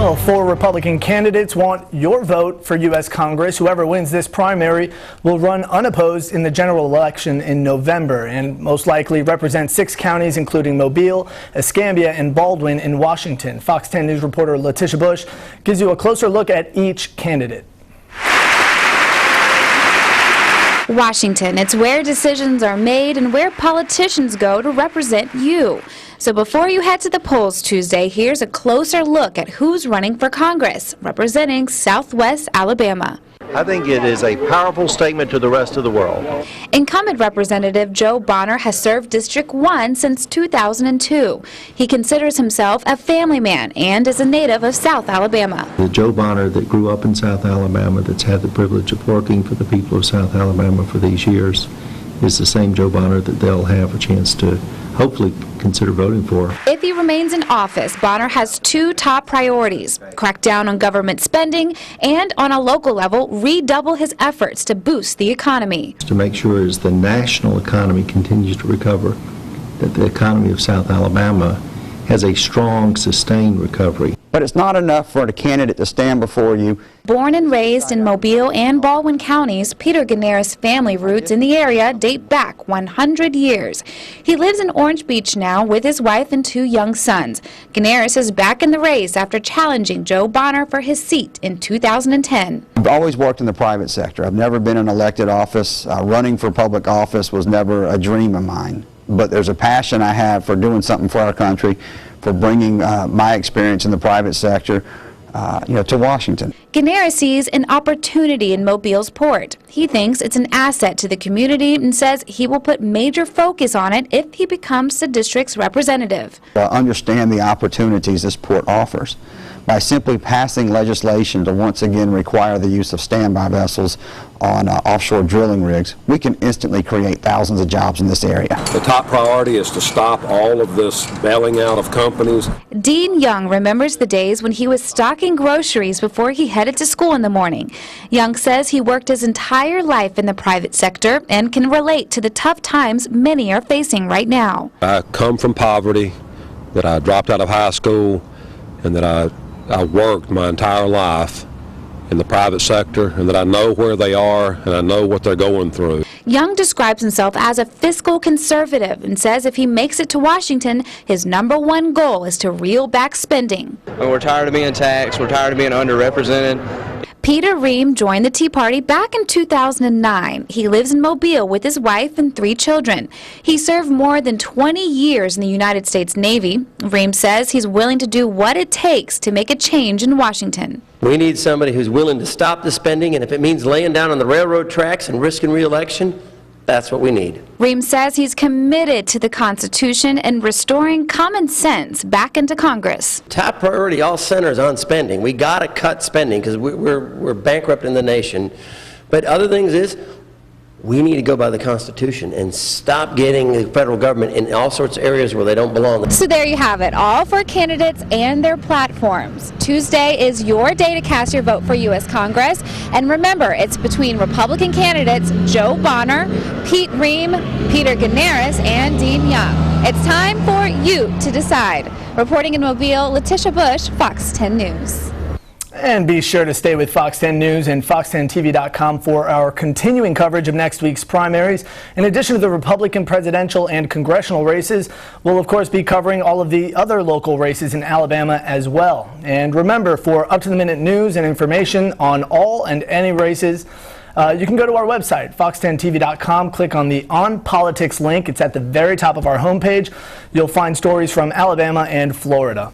Well, 4 Republican candidates want your vote for U.S. Congress. Whoever wins this primary will run unopposed in the general election in November and most likely represent 6 counties, including Mobile, Escambia, and Baldwin in Washington. Fox 10 News reporter Letitia Bush gives you a closer look at each candidate. Washington, it's where decisions are made and where politicians go to represent you. So before you head to the polls Tuesday, here's a closer look at who's running for Congress, representing Southwest Alabama. I think it is a powerful statement to the rest of the world. Incumbent Representative Joe Bonner has served District 1 since 2002. He considers himself a family man and is a native of South Alabama. The Joe Bonner that grew up in South Alabama, that's had the privilege of working for the people of South Alabama for these years, is the same Joe Bonner that they'll have a chance to hopefully consider voting for. If he remains in office, Bonner has 2 top priorities: crack down on government spending and, on a local level, redouble his efforts to boost the economy. To make sure as the national economy continues to recover, that the economy of South Alabama has a strong, sustained recovery. But it's not enough for a candidate to stand before you. Born and raised in Mobile and Baldwin counties, Peter Ganera's family roots in the area date back 100 years. He lives in Orange Beach now with his wife and 2 young sons. Ganera is back in the race after challenging Joe Bonner for his seat in 2010. I've always worked in the private sector. I've never been in elected office. Running for public office was never a dream of mine. But there's a passion I have for doing something for our country, for bringing my experience in the private sector to Washington. Ganera sees an opportunity in Mobile's port. He thinks it's an asset to the community and says he will put major focus on it if he becomes the district's representative. I understand the opportunities this port offers. By simply passing legislation to once again require the use of standby vessels on offshore drilling rigs, we can instantly create thousands of jobs in this area. The top priority is to stop all of this bailing out of companies. Dean Young remembers the days when he was stocking groceries before he headed to school in the morning. Young says he worked his entire life in the private sector and can relate to the tough times many are facing right now. I come from poverty, that I dropped out of high school, and that I worked my entire life in the private sector, and that I know where they are and I know what they're going through. Young describes himself as a fiscal conservative and says if he makes it to Washington, his #1 goal is to reel back spending. We're tired of being taxed. We're tired of being underrepresented. Peter Ream joined the Tea Party back in 2009. He lives in Mobile with his wife and 3 children. He served more than 20 years in the United States Navy. Ream says he's willing to do what it takes to make a change in Washington. We need somebody who's willing to stop the spending, and if it means laying down on the railroad tracks and risking re-election, that's what we need. Ream says he's committed to the Constitution and restoring common sense back into Congress. Top priority all centers on spending. We got to cut spending because we're bankrupting the nation. But other things is, we need to go by the Constitution and stop getting the federal government in all sorts of areas where they don't belong. So there you have it, all 4 candidates and their platforms. Tuesday is your day to cast your vote for U.S. Congress. And remember, it's between Republican candidates Joe Bonner, Pete Ream, Peter Ganera, and Dean Young. It's time for you to decide. Reporting in Mobile, Letitia Bush, Fox 10 News. And be sure to stay with Fox 10 News and fox10tv.com for our continuing coverage of next week's primaries. In addition to the Republican presidential and congressional races, we'll of course be covering all of the other local races in Alabama as well. And remember, for up-to-the-minute news and information on all and any races, you can go to our website, fox10tv.com, click on the On Politics link. It's at the very top of our homepage. You'll find stories from Alabama and Florida.